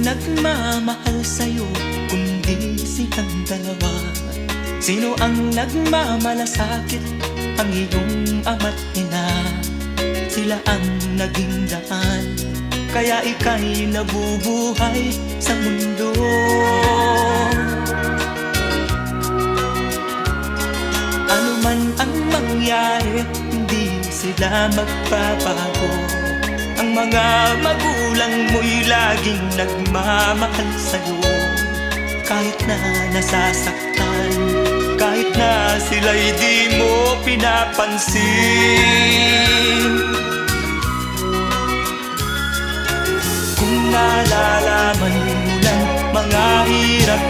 nagmamahal sa'yo kundi silang dalawa? Sino ang nagmamalasakit? Ang iyong ama't ina. Sila ang naging daan, kaya ika'y nabubuhay sa mundo. Ano man ang mangyari, hindi sila magbabago. Ang mga magulang mo'y laging nagmamahal sa'yo. Kahit na nasasaktan, kahit na sila'y di mo pinapansin. Kung nalalaman mo lang mga hirap